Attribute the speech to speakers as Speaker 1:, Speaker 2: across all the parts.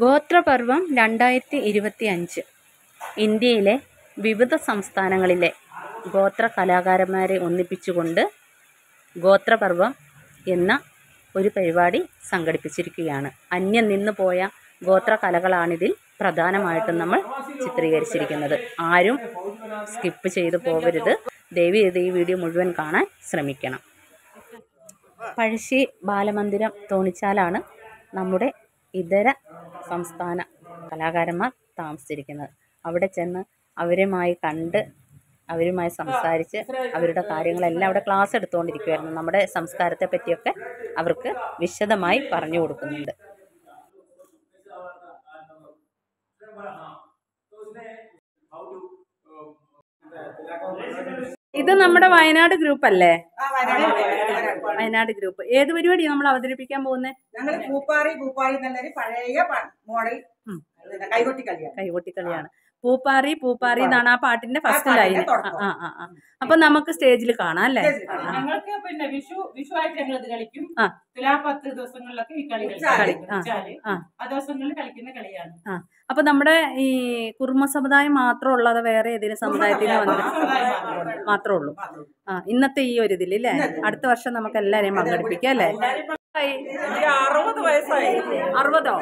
Speaker 1: ഗോത്രപർവം 2025 ഇന്ത്യയിലെ വിവിധ സംസ്ഥാനങ്ങളിലെ ഗോത്ര കലാകാരന്മാരെ ഒന്നിപ്പിച്ചുകൊണ്ട് ഗോത്രപർവം എന്ന ഒരു പരിപാടി സംഘടിപ്പിച്ചിരിക്കുകയാണ്. അന്യം നിന്ന് പോയ ഗോത്ര കലകളാണിതിൽ പ്രധാനമായിട്ടും നമ്മൾ ചിത്രീകരിച്ചിരിക്കുന്നത്. ആരും സ്കിപ്പ് ചെയ്തു പോകരുത്. ദയവേത് ഈ വീഡിയോ മുഴുവൻ കാണാൻ ശ്രമിക്കണം. പഴശ്ശി ബാലമന്ദിരം തോണിച്ചാലാണ് നമ്മുടെ ഇതര സംസ്ഥാന കലാകാരന്മാർ താമസിച്ചിരിക്കുന്നത്. അവിടെ ചെന്ന് അവരുമായി കണ്ട് അവരുമായി സംസാരിച്ച് അവരുടെ കാര്യങ്ങളെല്ലാം അവിടെ ക്ലാസ് എടുത്തുകൊണ്ടിരിക്കുമായിരുന്നു. നമ്മുടെ സംസ്കാരത്തെ പറ്റിയൊക്കെ അവർക്ക് വിശദമായി പറഞ്ഞു കൊടുക്കുന്നുണ്ട്. ഇത് നമ്മുടെ വയനാട് ഗ്രൂപ്പ് അല്ലേ? വയനാട് ഗ്രൂപ്പ്. ഏത് പരിപാടിയാണ് നമ്മൾ അവതരിപ്പിക്കാൻ പോകുന്നത്?
Speaker 2: നല്ലൊരു പഴയ മോഡൽ
Speaker 1: കൈകൊട്ടിക്കളിയാണ്. പൂപ്പാറി പൂപ്പാറി എന്നാണ് ആ പാട്ടിന്റെ ഫസ്റ്റ് ലൈൻ. അപ്പൊ നമുക്ക് സ്റ്റേജിൽ കാണാം അല്ലേ?
Speaker 3: ഞങ്ങൾക്ക് പിന്നെ വിഷു ആയിട്ട് ഞങ്ങൾ ഇത് കളിക്കും. തുലാ 10 ദിവസങ്ങളിലൊക്കെ ഈ കളി കളിക്കും. ആ ദിവസങ്ങളിൽ കളിക്കുന്ന കളിയാണ്.
Speaker 1: അപ്പൊ നമ്മുടെ ഈ കുറുമ സമുദായം മാത്രം ഉള്ളത് വേറെ ഏതെങ്കിലും സമുദായത്തിന് മാത്രമേ ഉള്ളൂ? ഇന്നത്തെ ഈ ഒരു ഇതിൽ അല്ലേ? അടുത്ത വർഷം നമുക്ക് എല്ലാരെയും പങ്കെടുപ്പിക്കാം അല്ലേ?
Speaker 2: 60 വയസ്സായി.
Speaker 1: 60ഓ?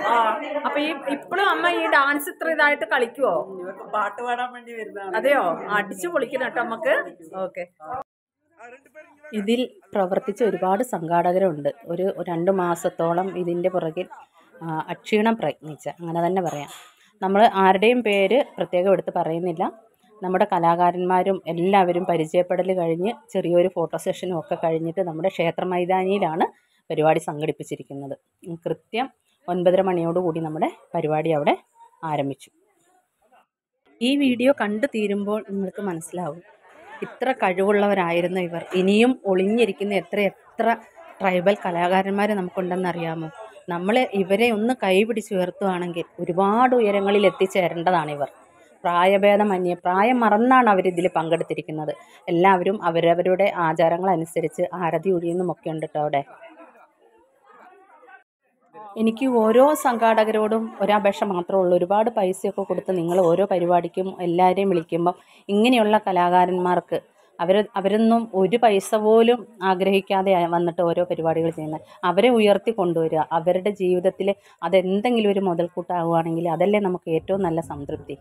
Speaker 1: അപ്പൊ ഈ ഇപ്പോഴും അമ്മ ഈ ഡാൻസ് ഇത്ര ഇതായിട്ട് കളിക്കുവോ?
Speaker 2: പാട്ട് പാടാൻ വേണ്ടി വരുന്നതാണ്.
Speaker 1: അതെയോ? അടിച്ചു പൊളിക്കണം കേട്ടോ നമുക്ക്. ഓക്കെ. ഇതിൽ പ്രവർത്തിച്ച ഒരുപാട് സംഘാടകരുണ്ട്. ഒരു 2 മാസത്തോളം ഇതിൻ്റെ പുറകിൽ അക്ഷീണം പ്രയത്നിച്ച, അങ്ങനെ തന്നെ പറയാം. നമ്മൾ ആരുടെയും പേര് പ്രത്യേകം എടുത്ത് പറയുന്നില്ല. നമ്മുടെ കലാകാരന്മാരും എല്ലാവരും പരിചയപ്പെടൽ കഴിഞ്ഞ് ചെറിയൊരു ഫോട്ടോ സെഷനും ഒക്കെ കഴിഞ്ഞിട്ട് നമ്മുടെ ക്ഷേത്ര മൈതാനിയിലാണ് പരിപാടി സംഘടിപ്പിച്ചിരിക്കുന്നത്. കൃത്യം 9:30 മണിയോടുകൂടി നമ്മുടെ പരിപാടി അവിടെ ആരംഭിച്ചു. ഈ വീഡിയോ കണ്ടു തീരുമ്പോൾ നിങ്ങൾക്ക് മനസ്സിലാവും ഇത്ര കഴിവുള്ളവരായിരുന്നു ഇവർ. ഇനിയും ഒളിഞ്ഞിരിക്കുന്ന എത്ര ട്രൈബൽ കലാകാരന്മാർ നമുക്കുണ്ടെന്നറിയാമോ? നമ്മൾ ഇവരെ ഒന്ന് കൈപിടിച്ചുയർത്തുകയാണെങ്കിൽ ഒരുപാട് ഉയരങ്ങളിൽ എത്തിച്ചേരേണ്ടതാണിവർ. പ്രായഭേദമന്യേ പ്രായം മറന്നാണ് അവരിതിൽ പങ്കെടുത്തിരിക്കുന്നത്. എല്ലാവരും അവരവരുടെ ആചാരങ്ങളനുസരിച്ച് ആരതി ഒഴിയുന്നുമൊക്കെ ഉണ്ട് കേട്ടോ അവിടെ. എനിക്ക് ഓരോ സംഘാടകരോടും ഒരപേക്ഷ മാത്രമേ ഉള്ളൂ. ഒരുപാട് പൈസയൊക്കെ കൊടുത്ത് നിങ്ങൾ ഓരോ പരിപാടിക്കും എല്ലാവരെയും വിളിക്കുമ്പം ഇങ്ങനെയുള്ള കലാകാരന്മാർക്ക് അവരൊന്നും ഒരു പൈസ പോലും ആഗ്രഹിക്കാതെ വന്നിട്ട് ഓരോ പരിപാടികൾ ചെയ്യുന്നത്, അവരെ ഉയർത്തി കൊണ്ടുവരിക. അവരുടെ ജീവിതത്തിൽ അതെന്തെങ്കിലും ഒരു മുതൽക്കൂട്ടാവുകയാണെങ്കിൽ അതല്ലേ നമുക്ക് ഏറ്റവും നല്ല സംതൃപ്തി.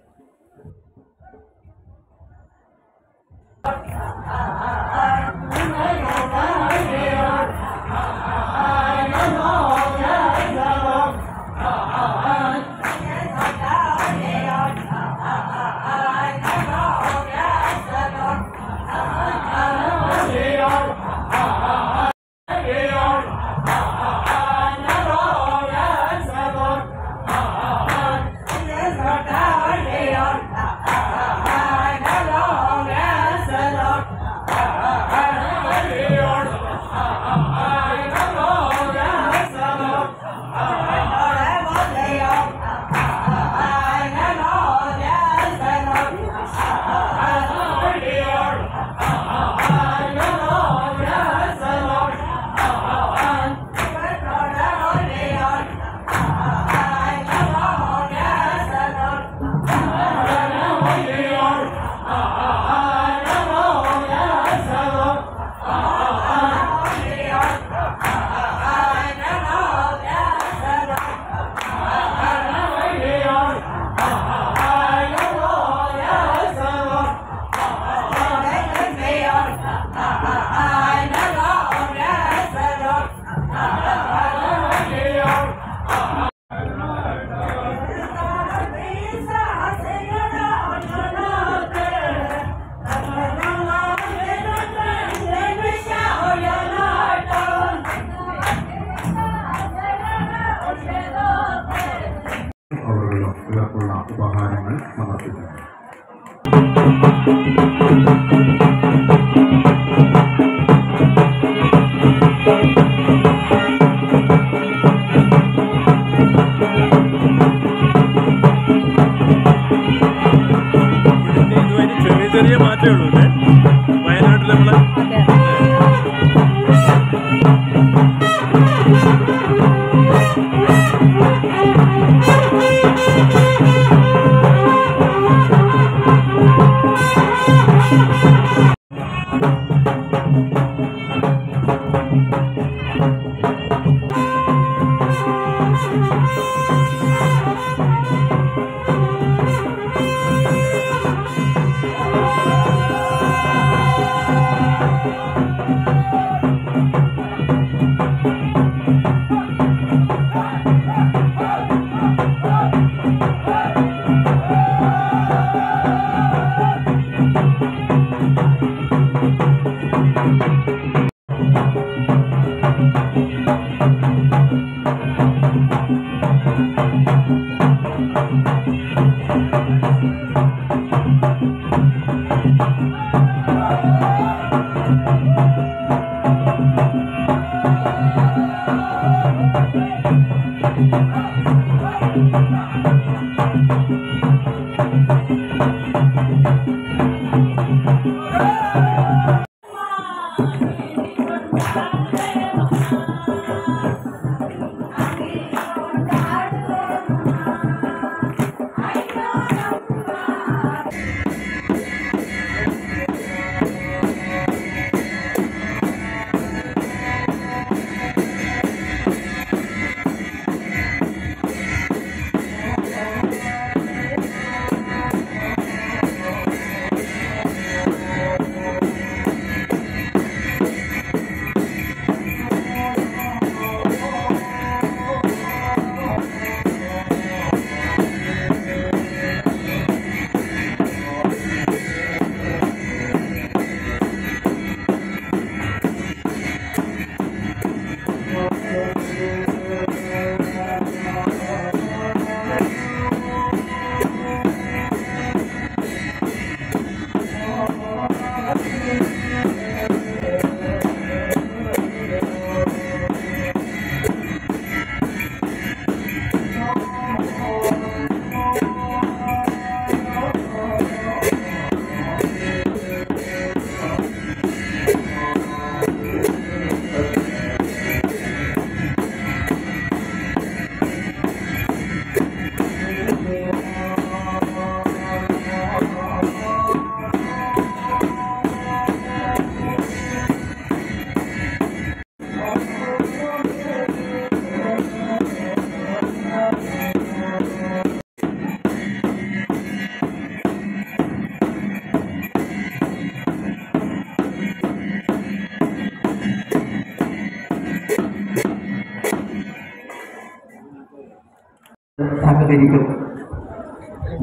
Speaker 4: സഹകരിക്കും.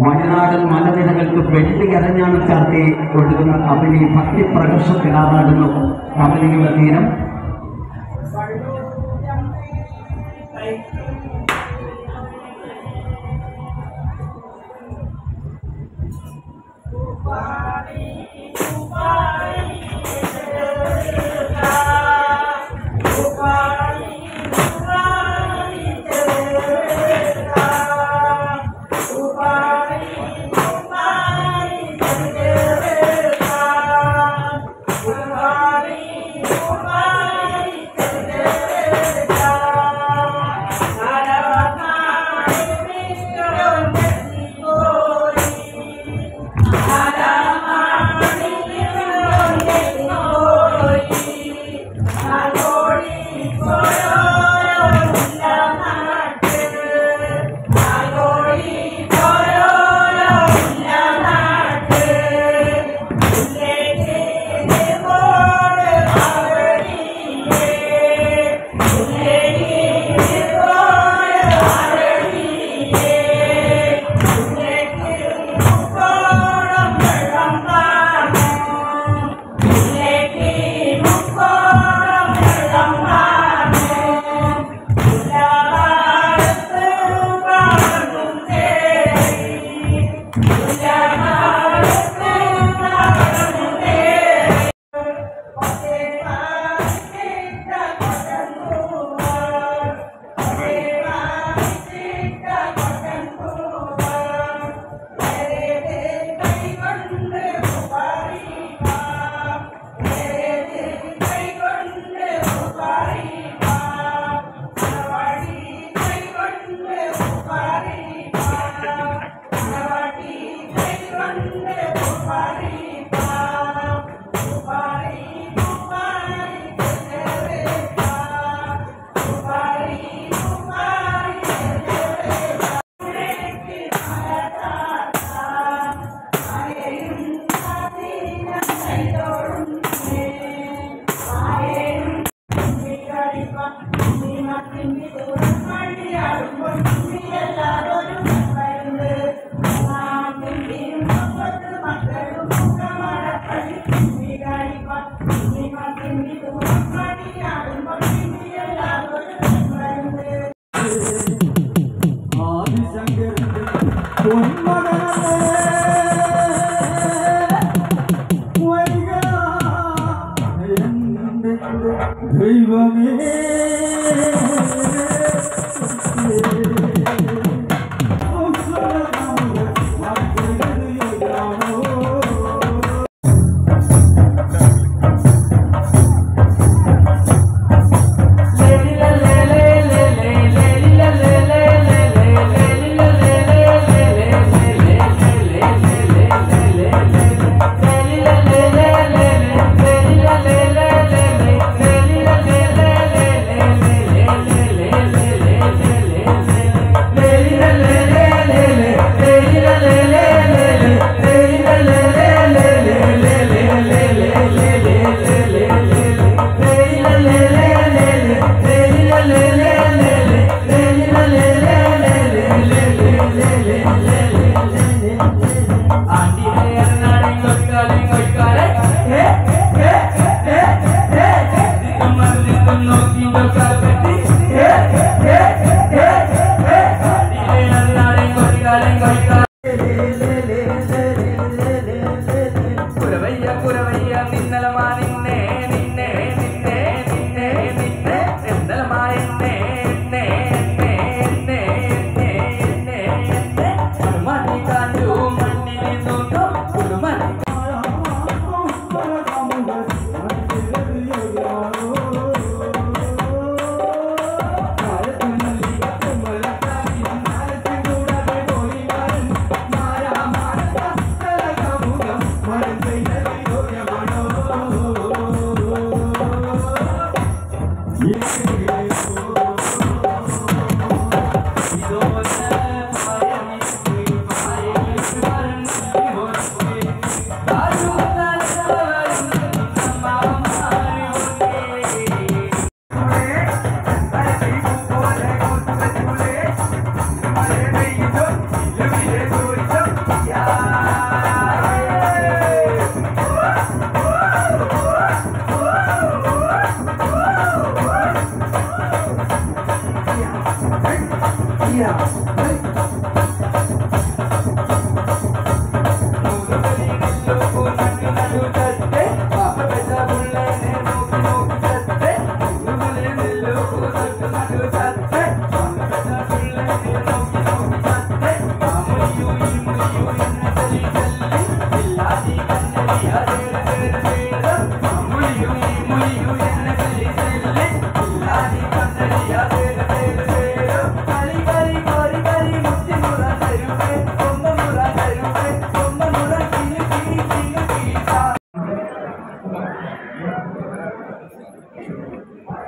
Speaker 4: വയനാടൻ മലനിരകൾക്ക് വെള്ളി അരഞ്ഞാണ് ചാർത്തി ഒഴുകുന്ന കബനി ഭക്തി പ്രകർഷത്തിലാറാടുന്നു. കബനിയുടെ തീരം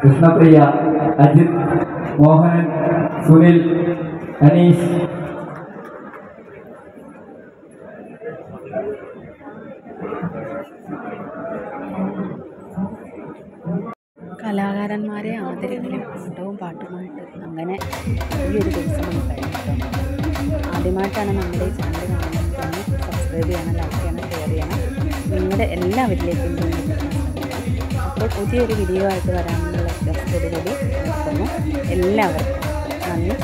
Speaker 5: കൃഷ്ണപ്രിയ, അജിത്, മോഹനൻ, സുനിൽ, അനീഷ്.
Speaker 1: കലാകാരന്മാരെ ആദരിക്കലും ഓട്ടവും പാട്ടുമായിട്ട് അങ്ങനെ ഈ ഒരു ദിവസം നമ്മൾ കഴിഞ്ഞിട്ടുണ്ട്. ആദ്യമായിട്ടാണ് നമ്മുടെ ഈ ചാനൽ കാണുന്നത് തന്നെ സബ്സ്ക്രൈബ് ചെയ്യണം, ലൈക്ക് ചെയ്യണം, ഷെയർ ചെയ്യണം. നിങ്ങളുടെ എല്ലാവരിലേക്കും അപ്പോൾ പുതിയൊരു വീഡിയോ ആയിട്ട് വരാനുള്ള കൂടി നിർത്തുന്നു. എല്ലാവർക്കും നന്ദി.